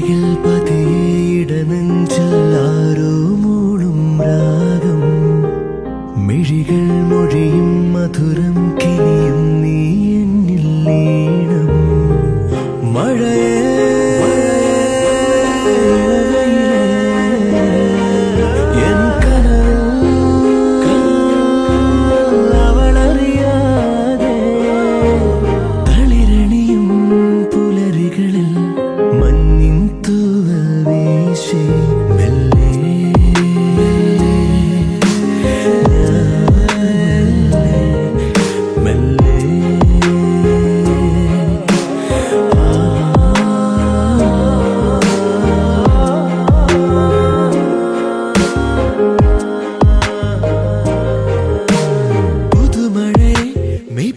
മിഴികൾ പതിയിട നെഞ്ചാരോ മൂളും രാഗം മിഴികൾ മൊഴിയും മധുരം കിനിയും നീ എന്നിൽ ലീനം മഴയേ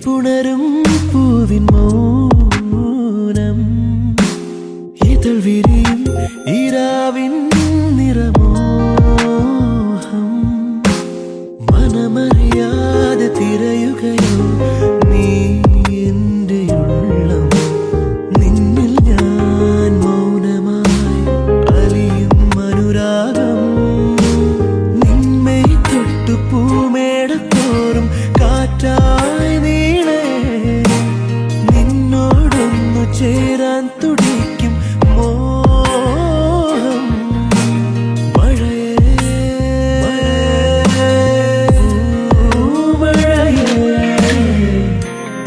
പുണരും പൂവിൻ മൗനം ഇതൾ വിരിയും ഈരാവിൻ നിറമോഹം മനമറിയാതെ തിരയുകയോ നീ എൻ്റെ ഉള്ളം നിന്നിൽ ഞാൻ മൗനമായി അലിയും അനുരാഗം നിന്മേ തൊട്ടു പൂമേടത്തോറും കാറ്റായി ചേരാൻ തുടിക്കും മോഹം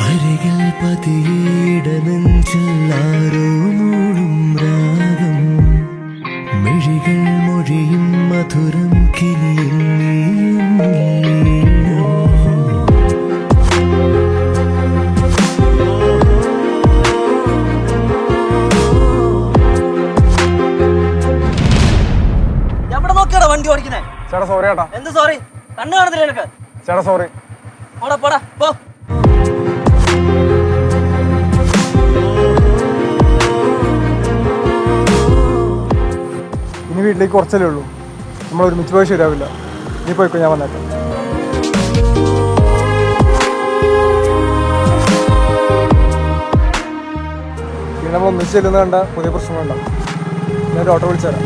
അരികിൽ പതിയിട നെഞ്ചാരോ മൂളും രാഗം മിഴികൾ മൊഴിയും മധുരം കിനിയും നീ വണ്ടി ഓടിക്കുന്നേ ചേട്ടാ സോറി ചേട്ടാ. എന്ത് സോറി? കണ്ണു കാണത്തില്ല എനിക്ക്. ചേട്ടാ സോറി. പോടാ പോടാ പോ. ഇനി വീട്ടിലേക്ക് കുറച്ചല്ലേ ഉള്ളൂ, നമ്മൾ ഒരുമിച്ച് പോയി ശരിയാവില്ല. നീ പോയിക്കോ, ഞാൻ വന്നേക്കാം. പിന്നെ നമ്മൾ ഒന്നിച്ച് ചെല്ലുന്ന കണ്ട പുതിയ പ്രശ്നങ്ങളുണ്ടാവും. ഞാൻ ഒരു ഓട്ടോ വിളിച്ചു തരാം.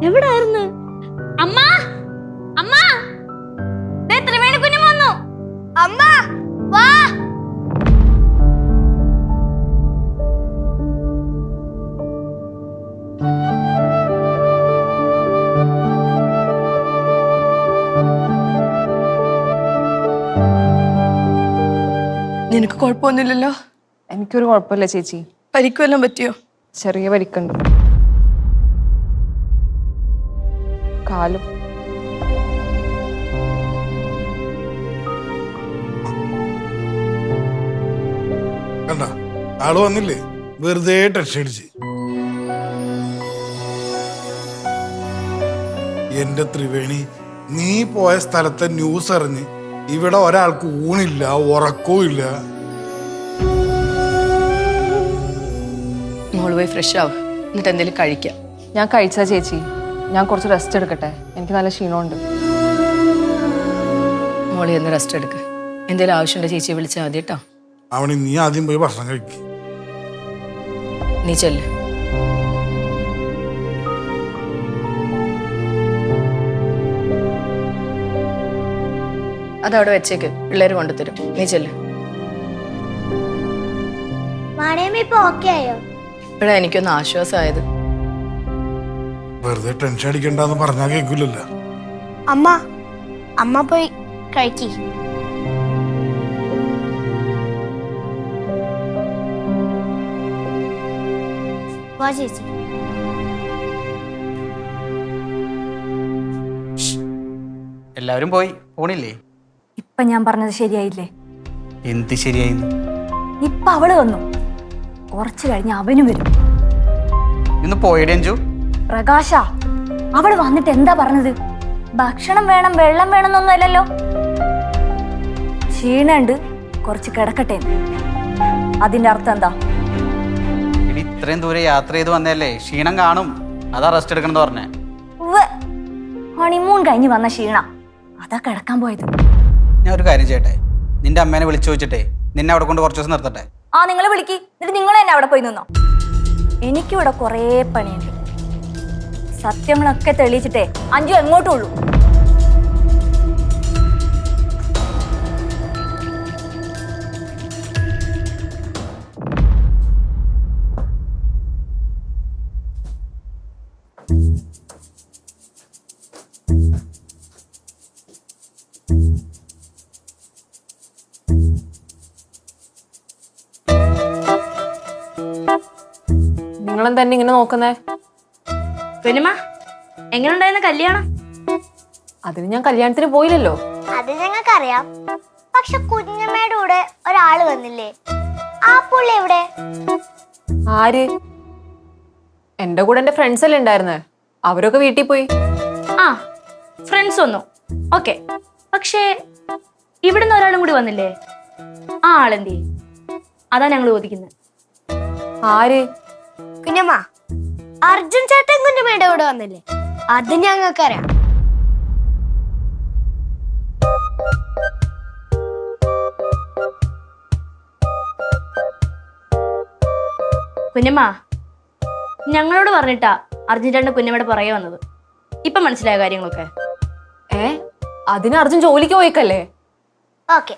എവിടായിരുന്നു അമ്മ? അമ്മ ത്രിവേണി കുഞ്ഞമ്മ വന്നു. അമ്മ വാ. നിനക്ക് കുഴപ്പമൊന്നുമില്ലല്ലോ? എനിക്കൊരു കുഴപ്പമില്ല ചേച്ചി. പരിക്കുവെല്ലാം പറ്റിയോ? ചെറിയ പരിക്കുണ്ട്, കാലും. കണ്ട ആള് വന്നില്ലേ, വെറുതെ ടെൻഷൻ അടിച്ച്. എന്റെ ത്രിവേണി, നീ പോയ സ്ഥലത്തെ ന്യൂസ് അറിഞ്ഞ് ഇവിടെ ഒരാൾക്ക് ഊണില്ല, ഉറക്കവും ഇല്ല. മോള് പോയി ഫ്രഷ് ആവും, എന്നിട്ട് എന്തെങ്കിലും കഴിക്കാം. ഞാൻ കഴിച്ചാ ചേച്ചി, ഞാൻ കുറച്ച് റെസ്റ്റ് എടുക്കട്ടെ, എനിക്ക് നല്ല ക്ഷീണമുണ്ട്. മോളി ഒന്ന് റെസ്റ്റ് എടുക്ക്. എന്തെങ്കിലും ആവശ്യമുണ്ടോ ചേച്ചിയെ വിളിച്ചാൽ മതി കേട്ടോ. അവണി നീ ആദ്യം പോയി ഭക്ഷണം കഴിക്കും. നീ ചെല്ല്. അതവിടെ വെച്ചേക്ക്, പിള്ളേര് കൊണ്ടുതരും. നീ ചെല്ല്. മാണിയമ്മ ഇപ്പൊ ഓക്കെ ആയോ? ഇപ്പഴാ എനിക്കൊന്ന് ആശ്വാസമായത്. വെറുതെ ടെൻഷൻ അടിക്കണ്ടെന്ന് പറഞ്ഞാൽ കേൾക്കില്ലല്ലോ. അമ്മ പോയി കഴിക്കി. ചേച്ചി എല്ലാവരും പോയി പോണില്ലേ? ഇപ്പൊ ഞാൻ പറഞ്ഞത് ശരിയായില്ലേ? എന്ത് ശരിയായി? ഇപ്പൊ അവള് വന്നു, കുറച്ചു കഴിഞ്ഞ് അവനും വരും. ഇന്ന് പോയിടേ അഞ്ജു? പ്രകാശ, അവള് വന്നിട്ട് എന്താ പറഞ്ഞത്? ഭക്ഷണം വേണം വെള്ളം വേണമെന്നൊന്നും അല്ലല്ലോ. ക്ഷീണുണ്ട്, കുറച്ച് കിടക്കട്ടെ. അതിന്റെ അർത്ഥം എന്താ? ഇത്രയും ദൂരെ യാത്ര ചെയ്ത് വന്നല്ലേ, ക്ഷീണം കാണും, അതാ റെസ്റ്റ് എടുക്കണം എന്ന് പറഞ്ഞേ. ഹണിമൂൺ കഴിഞ്ഞ് വന്ന ക്ഷീണ, അതാ കിടക്കാൻ പോയത്. ഞാൻ ഒരു കാര്യം ചെയ്യട്ടെ, നിന്റെ അമ്മേനെ വിളിച്ചു ചോദിച്ചിട്ടേ നിന്നെ അവിടെ കൊണ്ട് കുറച്ച് ദിവസം നിർത്തട്ടെ. ആ, നിങ്ങൾ വിളിക്ക്, എന്നിട്ട് നിങ്ങൾ തന്നെ അവിടെ പോയി നിന്നോ. എനിക്കിവിടെ കുറേ പണിയുണ്ട്. സത്യങ്ങളൊക്കെ തെളിയിച്ചിട്ടേ അഞ്ജു എങ്ങോട്ടുള്ളൂ. നിങ്ങളും തന്നെ ഇങ്ങനെ നോക്കുന്നേ? കുഞ്ഞമ്മ, എങ്ങനെയുണ്ടായിരുന്ന കല്യാണം? അതിന് ഞാൻ കല്യാണത്തിന് പോയില്ലല്ലോ. അത് ഞങ്ങൾക്കറിയാം. പക്ഷെ കുഞ്ഞമ്മയുടെ കൂടെ ഒരാള് വന്നില്ലേ, ആ പുള്ളി എവിടെ? ആര്? എന്റെ കൂടെ എന്റെ ഫ്രണ്ട്സ് അല്ലേ ഉണ്ടായിരുന്നേ, അവരൊക്കെ വീട്ടിൽ പോയി. ആ, ഫ്രണ്ട്സ് വന്നു, ഓക്കെ. പക്ഷേ ഇവിടുന്ന് ഒരാളും കൂടി വന്നില്ലേ, ആ ആളെന്തേ? അതാ ഞങ്ങൾ ചോദിക്കുന്നത്. ആര്? കുഞ്ഞമ്മ, അർജുൻ ചേട്ടൻ കുഞ്ഞമ്മയുടെ കൂടെ വന്നില്ലേ, അത് ഞങ്ങൾക്കറിയാം. കുഞ്ഞമ്മ, ഞങ്ങളോട് പറഞ്ഞിട്ടാ അർജുൻ ചേട്ടൻ കുഞ്ഞമ്മയുടെ പുറകെ വന്നത്. ഇപ്പൊ മനസ്സിലായ കാര്യങ്ങളൊക്കെ? അതിന് അർജുൻ ജോലിക്ക് പോയിക്കല്ലേ? ഓക്കെ,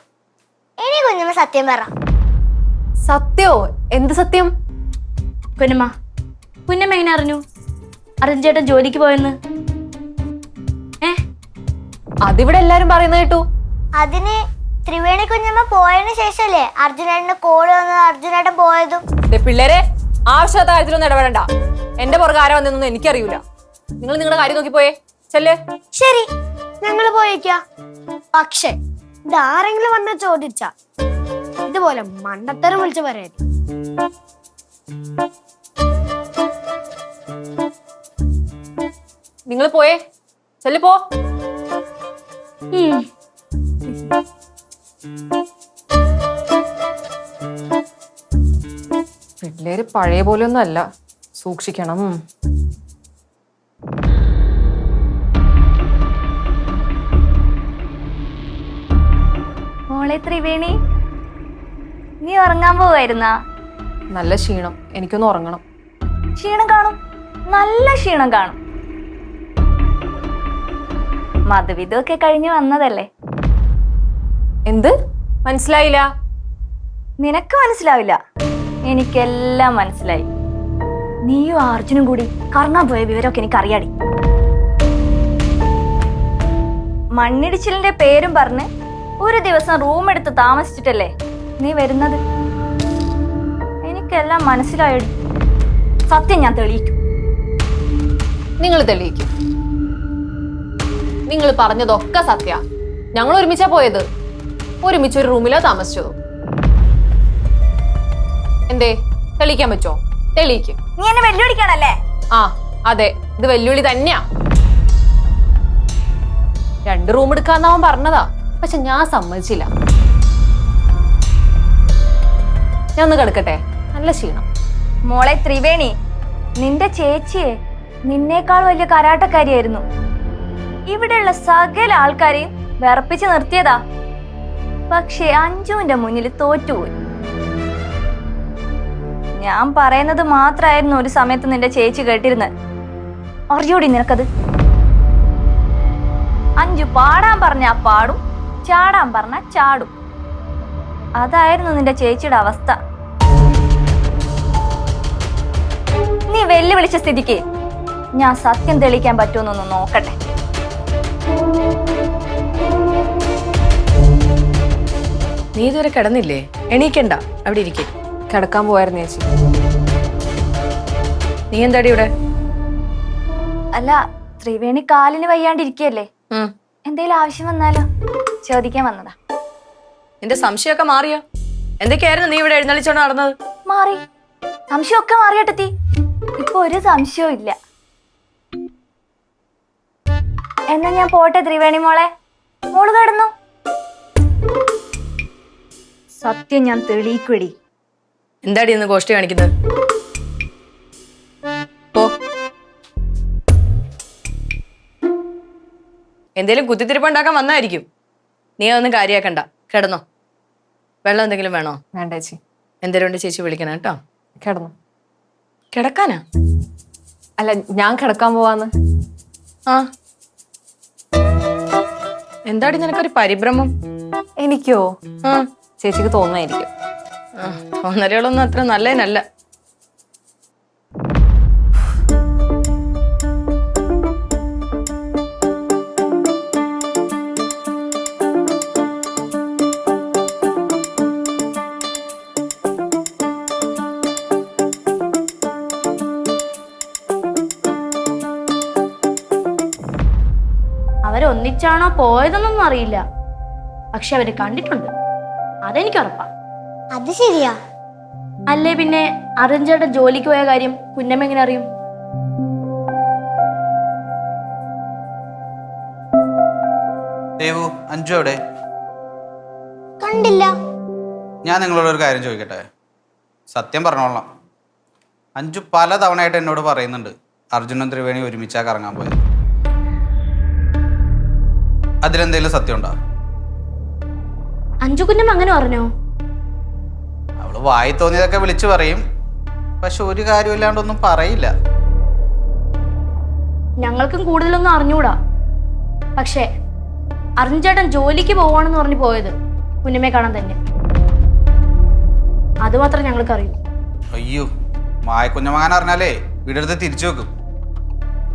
ഇനി കുഞ്ഞമ്മ സത്യം പറ. സത്യോ? എന്ത് സത്യം? കുഞ്ഞമ്മ, കുഞ്ഞമ്മ എങ്ങനെ അറിഞ്ഞു അർജുൻ ചേട്ടൻ ജോലിക്ക് പോയെന്ന്? അതിവിടെ എല്ലാരും പറയുന്നത് കേട്ടു. അതിന് ത്രിവേണി കുഞ്ഞമ്മ പോയതിനു ശേഷല്ലേ അർജുനേട്ടന് കോള് വന്നത്, അർജുനേട്ടൻ പോയതും. പിള്ളേരെ, ആവശ്യത്തെ കാര്യത്തിലൊന്നും ഇടപെടണ്ട. എന്റെ പുറകെ ആരാ വന്നൊന്നും എനിക്കറിയൂല. നിങ്ങൾ നിങ്ങളുടെ കാര്യം നോക്കി പോയേ. ചെല്ലേ. ശരി, ഞങ്ങള് പോയേക്കാ. പക്ഷെ ഇതാരെങ്കിലും വന്ന ചോദിച്ച ഇതുപോലെ മണ്ടത്തരം വിളിച്ചു പറയരുത്. നിങ്ങൾ പോയേ. ചെല്ലു പോ. പിള്ളേര് പഴയ പോലെ ഒന്നും അല്ല, സൂക്ഷിക്കണം. മോളെ ത്രിവേണി, നീ ഉറങ്ങാൻ പോവായിരുന്നാ? നല്ല ക്ഷീണം, എനിക്കൊന്ന് ഉറങ്ങണം. ക്ഷീണം കാണും, നല്ല ക്ഷീണം കാണും. മധുവിധമൊക്കെ കഴിഞ്ഞ് വന്നതല്ലേ. എന്ത്? മനസ്സിലായില്ല. നിനക്ക് മനസ്സിലാവില്ല, എനിക്കെല്ലാം മനസ്സിലായി. നീയും അർജുനും കൂടി കറങ്ങാൻ പോയ വിവരമൊക്കെ എനിക്കറിയാടി. മണ്ണിടിച്ചിലിന്റെ പേരും പറഞ്ഞ് ഒരു ദിവസം റൂം എടുത്ത് താമസിച്ചിട്ടല്ലേ നീ വരുന്നത്. എനിക്കെല്ലാം മനസ്സിലായടി. സത്യം ഞാൻ തെളിയിക്കും. നിങ്ങൾ തെളിയിക്കും. നിങ്ങൾ പറഞ്ഞതൊക്കെ സത്യ. ഞങ്ങൾ ഒരുമിച്ചാ പോയത്, ഒരുമിച്ച് ഒരു റൂമിലാ താമസിച്ചത്. എന്തേ, തെളിയിക്കാൻ പറ്റോ? തെളിയിക്കും. നീ എന്നെ വെല്ലുവിളിക്കാണല്ലേ? ആ അതെ, ഇത് വെല്ലുവിളി തന്നെയാ. 2 റൂം എടുക്കാന്നവൻ പറഞ്ഞതാ, പക്ഷെ ഞാൻ സമ്മതിച്ചില്ല. ഞാൻ ഒന്ന് കിടക്കട്ടെ, നല്ല ക്ഷീണം. മോളെ ത്രിവേണി, നിന്റെ ചേച്ചിയെ നിന്നേക്കാൾ വലിയ കരാട്ടക്കാരിയായിരുന്നു. ഇവിടെയുള്ള സകല ആൾക്കാരെയും വിറപ്പിച്ച് നിർത്തിയതാ. പക്ഷെ അഞ്ജുവിന്റെ മുന്നിൽ തോറ്റുപോയി. ഞാൻ പറയുന്നത് മാത്രമായിരുന്നു ഒരു സമയത്ത് നിന്റെ ചേച്ചി കേട്ടിരുന്നത്. അറിയോടി നിനക്കത്? അഞ്ജു പാടാൻ പറഞ്ഞാ പാടും, ചാടാൻ പറഞ്ഞ ചാടും. അതായിരുന്നു നിന്റെ ചേച്ചിയുടെ അവസ്ഥ. നീ വെല്ലുവിളിച്ച സ്ഥിതിക്ക് ഞാൻ സത്യം തെളിയിക്കാൻ പറ്റുമെന്നൊന്ന് നോക്കട്ടെ. നീ ഇതുവരെ കിടന്നില്ലേ? എണീക്കണ്ട, അവിടെ ഇരിക്കും. കിടക്കാൻ പോയായിരുന്നു ചേച്ചി. നീ എന്താടി ഇവിടെ? അല്ല, ത്രിവേണി കാലിന് വയ്യാണ്ടിരിക്കല്ലേ, എന്തേലും ആവശ്യം വന്നാലോ ചോദിക്കാൻ വന്നതാ. നിന്റെ സംശയമൊക്കെ മാറിയോ? എന്തൊക്കെയായിരുന്നു നീ ഇവിടെ എഴുന്നള്ളിച്ചോണ്ട് നടന്നത്? മാറി, സംശയമൊക്കെ മാറിയട്ടെത്തി. ഇപ്പൊ ഒരു സംശയവും ഇല്ല. എന്നാ ഞാൻ പോട്ടെ ത്രിവേണി മോളെ. മോള് കിടന്നു. സത്യം ഞാൻ തെളിയിക്കുവടി. എന്താടി ഇന്ന് ഗോഷ്ടി കാണിക്കുന്നത്? പോ. എന്തേലും കുത്തിത്തിരിപ്പുണ്ടാക്കാൻ വന്നായിരിക്കും. നീ അതൊന്നും കാര്യാക്കണ്ട, കിടന്നോ. വെള്ളം എന്തെങ്കിലും വേണോ? വേണ്ട ചേച്ചി. എന്തേലും ഉണ്ട് ചേച്ചി വിളിക്കണം കേട്ടോ. കിടന്നു. കിടക്കാനാ? അല്ല, ഞാൻ കിടക്കാൻ പോവാന്ന്. ആ, എന്താടി നിനക്കൊരു പരിഭ്രമം? എനിക്കോ? ആ, ചേച്ചിക്ക് തോന്നായിരിക്കും. ഒന്നരകളൊന്നും അത്ര നല്ലതിനല്ല. അവരൊന്നിച്ചാണോ പോയതെന്നൊന്നും അറിയില്ല, പക്ഷെ അവര് കണ്ടിട്ടുണ്ട്, അതെനിക്ക് ഉറപ്പാ. അത് ശരിയാ. അല്ലേ പിന്നെ അറിഞ്ചേട്ടൻ ജോലിക്ക് പോയ കാര്യം കുഞ്ഞമ്മ എങ്ങനെ അറിയും? ദേവു, അഞ്ജു എവിടെ? കണ്ടില്ല. ഞാൻ നിങ്ങളോടൊരു കാര്യം ചോദിക്കട്ടെ, സത്യം പറഞ്ഞോളാം. അഞ്ജു പല തവണയായിട്ട് എന്നോട് പറയുന്നുണ്ട് അർജുനും ത്രിവേണി ഒരുമിച്ചാ കറങ്ങാൻ പോയത്. അതിലെന്തെങ്കിലും സത്യം ഉണ്ടോ? അഞ്ജു കുഞ്ഞമ്മ അങ്ങനെ പറഞ്ഞോ? അവള് വായി തോന്നിയതൊക്കെ വിളിച്ചു പറയും, പക്ഷെ ഒരു കാര്യമില്ലാണ്ടൊന്നും പറയില്ല. ഞങ്ങൾക്കും കൂടുതലൊന്നും അറിഞ്ഞൂടാ, പക്ഷെ അറിഞ്ചേട്ടൻ ജോലിക്ക് പോവാണെന്ന് പറഞ്ഞു പോയത് കുഞ്ഞമ്മയെ കാണാൻ തന്നെ. അത് മാത്രം ഞങ്ങൾക്ക് അറിയൂ. അയ്യോ, മായ കുഞ്ഞമകാൻ അറിഞ്ഞാലേ വീടെടുത്ത് തിരിച്ചു വെക്കും.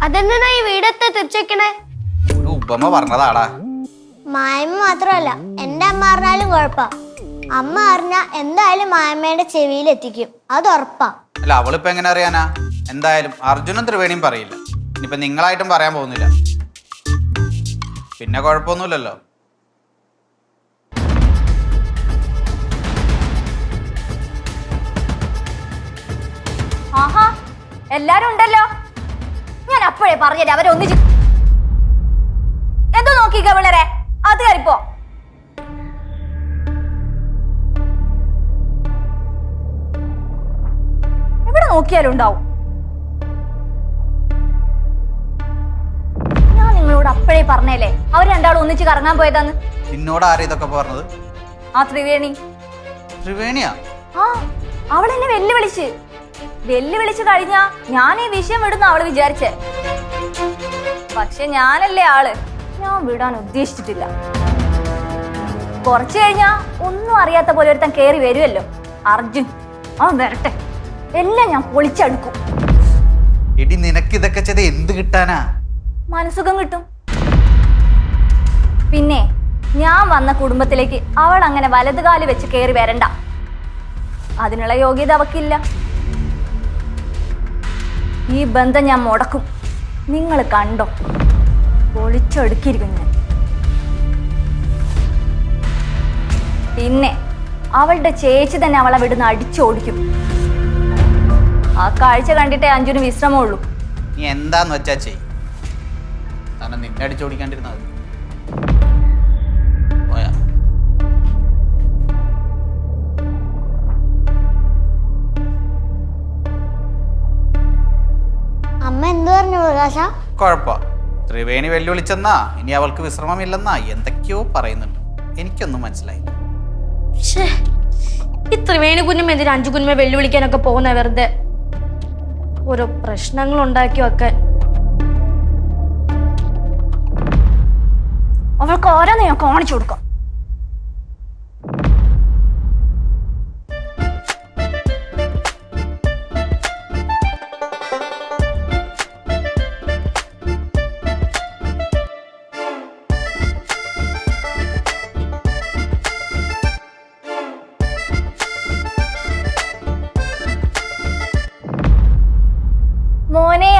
അതെന്തിനാ ഈ വീടത്തെ തിരിച്ചേക്കണേ? ഒരു ഉപമ പറഞ്ഞതാടാ. മായമ്മ മാത്രമല്ല, എന്റെ അമ്മ അറിഞ്ഞാലും കുഴപ്പാ. അമ്മ അറിഞ്ഞ എന്തായാലും മായമ്മയുടെ ചെവിയിൽ എത്തിക്കും, അത് ഉറപ്പാ. അല്ല, അവളിപ്പോ എങ്ങനെ അറിയാനാ? എന്തായാലും അർജുനും ത്രിവേണിയും പറയില്ല. ഇനിയിപ്പൊ നിങ്ങളായിട്ടും പറയാൻ പോകുന്നില്ല, പിന്നെ കുഴപ്പമൊന്നുമില്ലല്ലോ. ആഹാ, എല്ലാരും ഉണ്ടല്ലോ. ഞാൻ അപ്പോഴേ പറഞ്ഞല്ലേ അവരെ ഒന്നിച്ച്. എന്തോ നോക്കിക്ക പിള്ളേരെ, അത് കയറിപ്പോ. എവിടെ നോക്കിയാലും ഉണ്ടാവും. ഞാൻ നിങ്ങളോട് അപ്പോഴേ പറഞ്ഞല്ലേ അവർ രണ്ടാളും ഒന്നിച്ച് കറങ്ങാൻ പോയതാന്ന്. നിന്നോട് ആരാ ഇതൊക്കെ പറഞ്ഞത്? ആ ത്രിവേണി. ത്രിവേണിയാ? ആ, അവളെന്നെ വെല്ലുവിളിച്ച് കഴിഞ്ഞാ ഞാൻ ഈ വിഷയം വിടുന്ന അവള് വിചാരിച്ചേ. പക്ഷെ ഞാനല്ലേ ആള്, ഞാൻ വിടാൻ ഉദ്ദേശിച്ചിട്ടില്ല. കുറച്ചു കഴിഞ്ഞാ ഒന്നും അറിയാത്ത പോലെ ഒരുത്തൻ കേറി വരുമല്ലോ, അർജുൻ. അവൻ വരട്ടെ, എല്ലാം ഞാൻ പൊളിച്ചടുക്കും. എടി, നിനക്ക് ഇതൊക്കെ ചെയ്ത് എന്ത് കിട്ടാനാ? മനസുഖം കിട്ടും. പിന്നെ ഞാൻ വന്ന കുടുംബത്തിലേക്ക് അവൾ അങ്ങനെ വലതുകാല് വെച്ച് കേറി വരണ്ട. അതിനുള്ള യോഗ്യത അവക്കില്ല. ഈ ബന്ധം ഞാൻ മുടക്കും. നിങ്ങൾ കണ്ടോ, പൊളിച്ചൊടുക്കിയിരിക്കും ഞാൻ. പിന്നെ അവളുടെ ചേച്ചി തന്നെ അവളെ വിടുന്ന് അടിച്ചോടിക്കും. ആ കാഴ്ച കണ്ടിട്ടേ അഞ്ജുന് വിശ്രമമുള്ളൂ. നീ എന്താന്ന് വെച്ചാ ചെയ്. കാരണം നിന്നെ അടിച്ചോടിക്കാണ്ടിരുന്നാ മതി. പോയാ അമ്മ എന്ത് പറഞ്ഞു പ്രകാശ? കുഴപ്പ. ത്രിവേണി വെല്ലുവിളിച്ചെന്നാ, ഇനി അവൾക്ക് വിശ്രമമില്ലെന്നാ എന്തൊക്കെയോ പറയുന്നുണ്ട്. എനിക്കൊന്നും മനസ്സിലായില്ല. ഈ ത്രിവേണി കുഞ്ഞമ്മ എന്തിനാ അഞ്ജു കുഞ്ഞമ്മ വെല്ലുവിളിക്കാനൊക്കെ പോകുന്ന? വെറുതെ ഓരോ പ്രശ്നങ്ങൾ ഉണ്ടാക്കി വെക്കാൻ. അവൾക്ക് ഓരോന്ന് ഞാൻ കാണിച്ചു കൊടുക്കാം.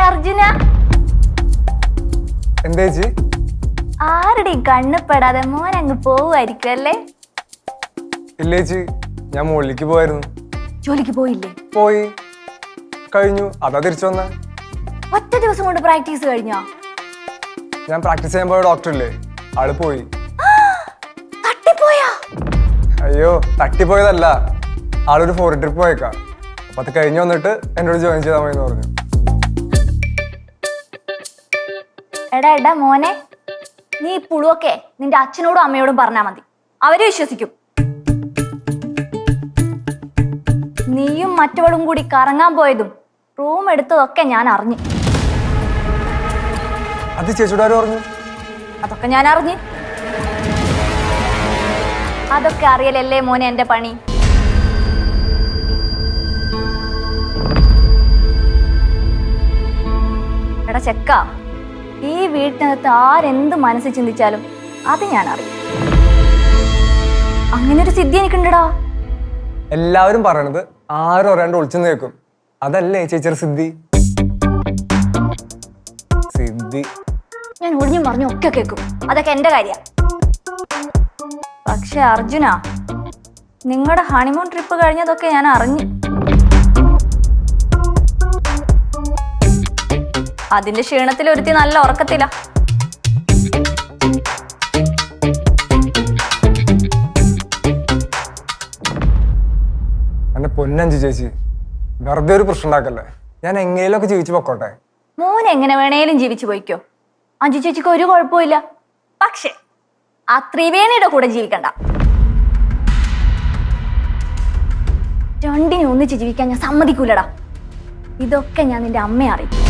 അർജുന, എന്താ ചേച്ചി? ആരുടെയും കണ്ണുപെടാതെ മോൻ അങ്ങ് പോവുമായിരിക്കും അല്ലേ? ഇല്ല ചേച്ചി, ഞാൻ മുകളിലേക്ക് പോയായിരുന്നു. ജോലിക്ക് പോയില്ലേ? പോയി കഴിഞ്ഞു, അതാ തിരിച്ചു വന്നേ. ഒറ്റ ദിവസം കൊണ്ട് പ്രാക്ടീസ് കഴിഞ്ഞോ? ഞാൻ പ്രാക്ടീസ് ചെയ്യാൻ പോയ ഡോക്ടർ ഇല്ലേ, ആള് പോയി. തട്ടിപ്പോയാ? അയ്യോ, തട്ടിപ്പോയതല്ല, ആളൊരു ഫോറിൻ ട്രിപ്പ് പോയേക്കാം. അപ്പൊ അത് കഴിഞ്ഞ് വന്നിട്ട് എന്നോട് ജോയിൻ ചെയ്താൽ മതി എന്ന് പറഞ്ഞു. എടാ എടാ മോനെ, നീ ഈ പുളുവൊക്കെ നിന്റെ അച്ഛനോടും അമ്മയോടും പറഞ്ഞാ മതി, അവര് വിശ്വസിക്കും. നീയും മറ്റവളും കൂടി കറങ്ങാൻ പോയതും റൂം എടുത്തതൊക്കെ ഞാൻ അറിഞ്ഞു. അത് ചേച്ചിയോട് ആര് പറഞ്ഞു? അതൊക്കെ ഞാൻ അറിഞ്ഞു. അതൊക്കെ അറിയലല്ലേ മോനെ എന്റെ പണി. എടാ ചെക്ക, ഈ വീട്ടിനകത്ത് ആരെന്ത് മനസ്സിൽ ചിന്തിച്ചാലും അത് ഞാൻ അറിയും. അങ്ങനെ ഒരു സിദ്ധി എനിക്കുണ്ടടാ. എല്ലാവരും പറയണത് ആരും അറിയാണ്ട് ഒളിച്ചു നിൽക്കും, അതല്ലേ ചേച്ചിയുടെ സിദ്ധി? സിദ്ധി ഞാൻ ഒളിഞ്ഞും പറഞ്ഞു ഒക്കെ കേൾക്കും, അതൊക്കെ എന്റെ കാര്യ. പക്ഷെ അർജുന, നിങ്ങളുടെ ഹണിമൂൺ ട്രിപ്പ് കഴിഞ്ഞതൊക്കെ ഞാൻ അറിഞ്ഞു. അതിന്റെ ക്ഷീണത്തിൽ ഒരുത്തി നല്ല ഉറക്കത്തില്ല. എന്റെ പൊന്നഞ്ചു ചേച്ചി, വെറുതെ ഒരു പ്രശ്നം ഉണ്ടാക്കല്ലേ. ഞാൻ എങ്ങനെയൊക്കെ ജീവിച്ചു പൊക്കോട്ടെ. മോൻ എങ്ങനെ വേണേലും ജീവിച്ചു പോയിക്കോ, അഞ്ചു ചേച്ചിക്ക് ഒരു കുഴപ്പമില്ല. പക്ഷെ ആ ത്രിവേണിയുടെ കൂടെ ജീവിക്കണ്ട. രണ്ടിനെ ഒന്നിച്ച് ജീവിക്കാൻ ഞാൻ സമ്മതിക്കൂലടാ. ഇതൊക്കെ ഞാൻ നിന്റെ അമ്മയെ അറിയിക്കും.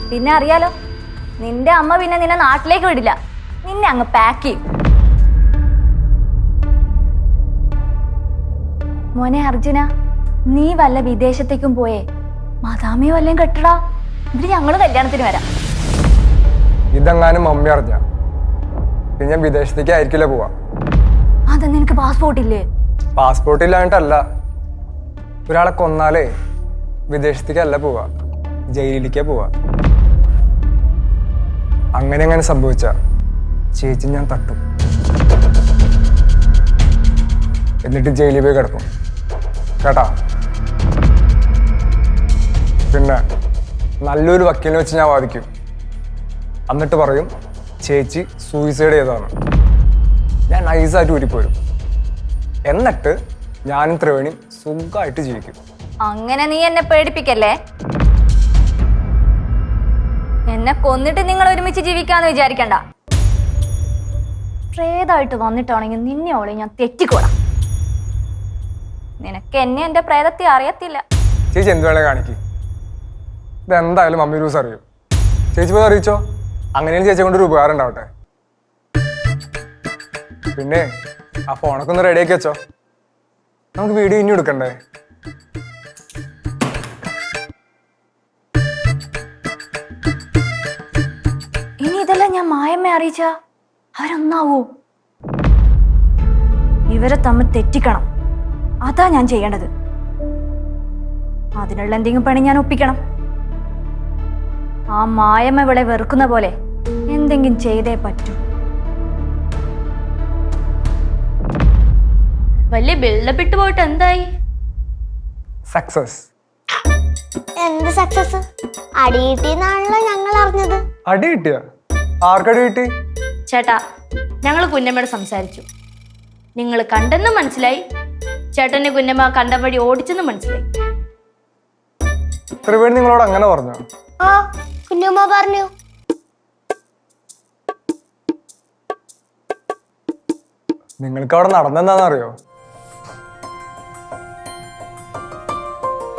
പിന്നെ അറിയാലോ, നിന്റെ അമ്മ പിന്നെ നിന്നെ നാട്ടിലേക്ക് വിടില്ല, നിന്നെ അങ്ങ് പാക്ക് ചെയ്യും. മോനെ അർജുന, നീ വല്ല വിദേശത്തേക്കും പോയേ മദാമിയോ വല്ലതും കെട്ടടാ, ഇതിന് ഞങ്ങള് കല്യാണത്തിന് വരാം. ഇതെങ്ങാനും മമ്മി അറിഞ്ഞ പിന്നെ ഞാൻ വിദേശത്തേക്ക് ആയിരിക്കില്ല പോവാ. അതെന്താ, നിനക്ക് പാസ്പോർട്ട് ഇല്ലേ? പാസ്പോർട്ട് ഇല്ലാഞ്ഞിട്ടല്ല, ഒരാളെ കൊന്നാലേ വിദേശത്തേക്കല്ല പോവാ, ജയിലിലേക്കാ പോവാ. അങ്ങനെ സംഭവിച്ച ചേച്ചി ഞാൻ തട്ടും, എന്നിട്ട് ജയിലിൽ പോയി കിടക്കും കേട്ടാ. പിന്നെ നല്ലൊരു വക്കീലിനെ വെച്ച് ഞാൻ വാദിക്കും, എന്നിട്ട് പറയും ചേച്ചി സൂയിസൈഡ് ചെയ്തതാണ്. ഞാൻ നൈസായിട്ട് ഊരിപ്പോരും, എന്നിട്ട് ഞാനും ത്രിവേണിയും സുഖമായിട്ട് ജീവിക്കും. അങ്ങനെ നീ എന്നെ പേടിപ്പിക്കല്ലേ. എന്നെ കൊന്നിട്ട് നിങ്ങൾ ഒരുമിച്ച് ജീവിക്കാന്ന് വിചാരിക്കണ്ട. പ്രേതായിട്ട് വന്നിട്ടാണെങ്കിൽ നിന്നെ ഓളെ ഞാൻ തെറ്റിക്കോടാം. നിനക്ക് എന്നെ എന്റെ പ്രേതത്തെ അറിയത്തില്ല. ചേച്ചി എന്ത് വേണേ കാണിക്കും, ഇതെന്തായാലും മമ്മി ന്യൂസ് അറിയും. ചേച്ചി പോയി അറിയിച്ചോ, അങ്ങനെയും ചേച്ചി കൊണ്ടൊരു ഉപകാരം ഉണ്ടാവട്ടെ. പിന്നെ ആ ഫോണൊക്കെ ഒന്ന് റെഡിയാക്കി വെച്ചോ, നമുക്ക് വീഡിയോ ഇനി എടുക്കണ്ടേ. ഇനി ഇതെല്ലാം ഞാൻ മായമ്മ അറിയിച്ച അവരൊന്നാവൂ? ഇവരെ തമ്മിൽ തെറ്റിക്കണം, അതാ ഞാൻ ചെയ്യേണ്ടത്. അതിനുള്ള എന്തെങ്കിലും പണി ഞാൻ ഒപ്പിക്കണം. ആ മായമ്മ ഇവളെ വെറുക്കുന്ന പോലെ എന്തെങ്കിലും ചെയ്തേ പറ്റൂ. വലിയ ബിൽഡപ്പ് ഇട്ട് പോയിട്ട് എന്തായി? സക്സസ്. എന്ത് സക്സസ്? അടി കിട്ടിയെന്നാണല്ലോ ഞങ്ങൾ അറിഞ്ഞത്. അടി കിട്ടിയ? ആർക്കടി കിട്ടി? ചേട്ടാ, ഞങ്ങൾ കുഞ്ഞമ്മയോട് സംസാരിച്ചു. നിങ്ങൾ കണ്ടെന്നും മനസ്സിലായി, ചേട്ടനെ കുഞ്ഞമ്മ കണ്ട വഴി ഓടിച്ചെന്നും മനസ്സിലായി. ത്രിവേണി നിങ്ങളോട് അങ്ങനെ പറഞ്ഞോ? ആ, കുഞ്ഞുമ്മ പറഞ്ഞു. നിങ്ങൾക്ക് അവിടെ നടന്നെന്താണെന്നറിയോ?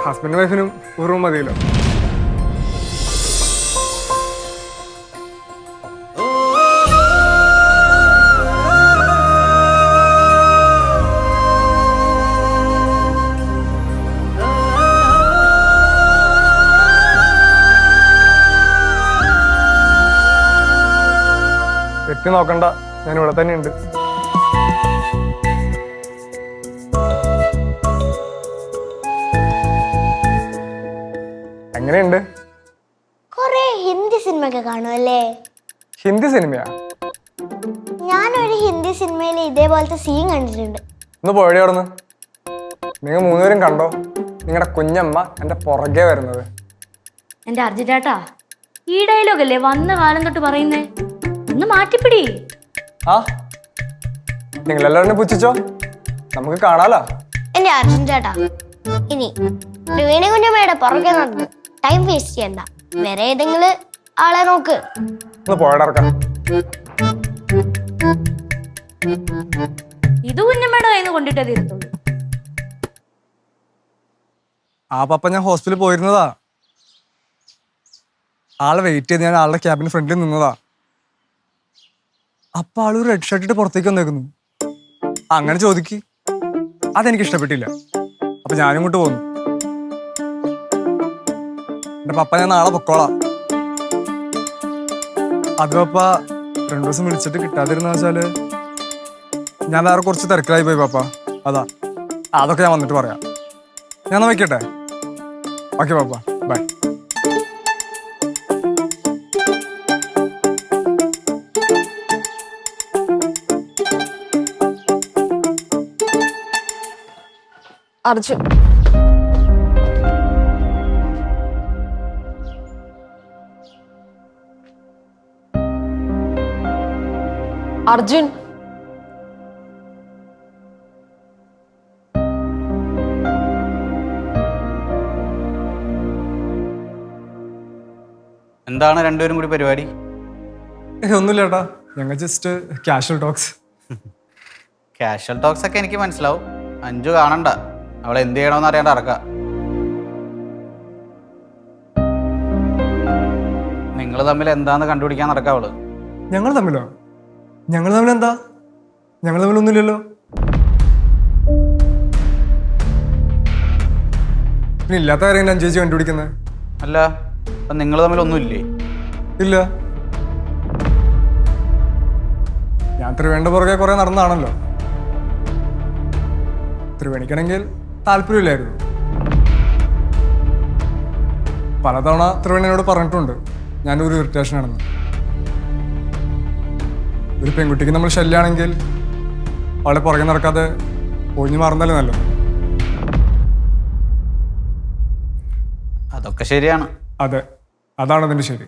ഹസ്ബൻഡ് വൈഫിനും ഒരു റൂം മതിയല്ലോ. എത്തി നോക്കണ്ട, ഞാൻ ഇവിടെ തന്നെ ഉണ്ട്. എങ്ങനെയുണ്ട്? കൊറേ ഹിന്ദി സിനിമയൊക്കെ കാണുമല്ലേ? ഹിന്ദി സിനിമയാ? ഞാനൊരു ഹിന്ദി സിനിമയിൽ ഇതേപോലത്തെ സീൻ കണ്ടിട്ടുണ്ട്. ഒന്ന് പോയടി അവിടുന്ന്. നിങ്ങൾ മൂന്നുപേരും കണ്ടോ നിങ്ങളുടെ കുഞ്ഞമ്മ എൻ്റെ പുറകെ വരുന്നത്? എന്റെ അർജുനേട്ടാ, ഈ ഡയലോഗല്ലേ വന്ന കാലം തൊട്ട് പറയുന്നേ, ഒന്ന് മാറ്റിപ്പിടി. ആ, നിങ്ങളെല്ലാവരും പുച്ഛിച്ചോ, നമുക്ക് കാണാലോ. എന്റെ അർജുൻ ചേട്ടാ, ഇനി ത്രിവേണി കുഞ്ഞമ്മയുടെ പുറകെ നടന്ന് ടൈം വേസ്റ്റ് ചെയ്യണ്ട. വേറെ ഏതെങ്കിലും ആളെ നോക്ക്. ഒന്ന് പോയടർക്കാം. ഇത് കുഞ്ഞമ്മയുടെ കയ്യിൽ നിന്ന് കൊണ്ടിട്ടേ തീരത്തുള്ളൂ. ആ പപ്പ ഞാൻ ഹോസ്പിറ്റലിൽ പോയിരുന്നതാ. ആളെ വെയിറ്റ് ചെയ്ത് ഞാൻ ആളുടെ ക്യാബിന് ഫ്രണ്ടിൽ നിന്നതാ. അപ്പൊ ആള് ഒരു റെഡ് ഷർട്ട് ഇട്ട് പുറത്തേക്ക് വന്നേക്കുന്നു. അങ്ങനെ ചോദിക്ക്. അതെനിക്ക് ഇഷ്ടപ്പെട്ടില്ല. അപ്പൊ ഞാനും ഇങ്ങോട്ട് പോന്നു. എന്റെ പപ്പ ഞാൻ നാളെ പൊക്കോളാം. അത് പപ്പ 2 ദിവസം വിളിച്ചിട്ട് കിട്ടാതിരുന്ന വെച്ചാല് ഞാൻ വേറെ കുറച്ച് തിരക്കിലായി പോയി പപ്പ. അതാ, അതൊക്കെ ഞാൻ വന്നിട്ട് പറയാം. ഞാൻ വയ്ക്കട്ടെ? ഓക്കെ പപ്പ, ബൈ. അർജുൻ, അർജുൻ, എന്താണ് രണ്ടുപേരും കൂടി പരിപാടി? ഒന്നുമില്ല ഏട്ടാ, ഞങ്ങൾ just casual talks. Casual talks ഒക്കെ എനിക്ക് മനസ്സിലാവും. അഞ്ചു കാണണ്ട, അവളെ എന്ത് ചെയ്യണമെന്ന് അറിയാണ്ട് ഇറക്കാം. നിങ്ങൾ തമ്മിൽ എന്താന്ന് കണ്ടുപിടിക്കാൻ നടക്കാം അവള്. ഞങ്ങൾ തമ്മിലോ? ഞങ്ങൾ തമ്മിൽ എന്താ? ഞങ്ങൾ തമ്മിലൊന്നുമില്ലല്ലോ. പിന്നെ ഇല്ലാത്ത കാര്യം ഞാൻ ചേച്ചി കണ്ടുപിടിക്കുന്നത്? അല്ല, അപ്പൊ നിങ്ങൾ തമ്മിലൊന്നുമില്ലേ? ഇല്ല. ഞാൻ ത്രിവേണിയുടെ പുറകെ കുറെ നടന്നതാണല്ലോ. ത്രിവേണിക്കാണെങ്കിൽ താല്പര്യമില്ലായിരുന്നു. പലതവണ ത്രിവേണിയോട് പറഞ്ഞിട്ടുണ്ട് ഞാനൊരു ഇറിറ്റേഷൻ ആണെന്ന്. ഒരു പെൺകുട്ടിക്ക് നമ്മൾ ശല്യമാണെങ്കിൽ അവളെ പുറകെ നടക്കാതെ ഒഴിഞ്ഞു മാറുന്നല്ലേ നല്ലത്. അതൊക്കെ ശരിയാണ്. അതെ, അതാണ് അതിൻ്റെ ശരി.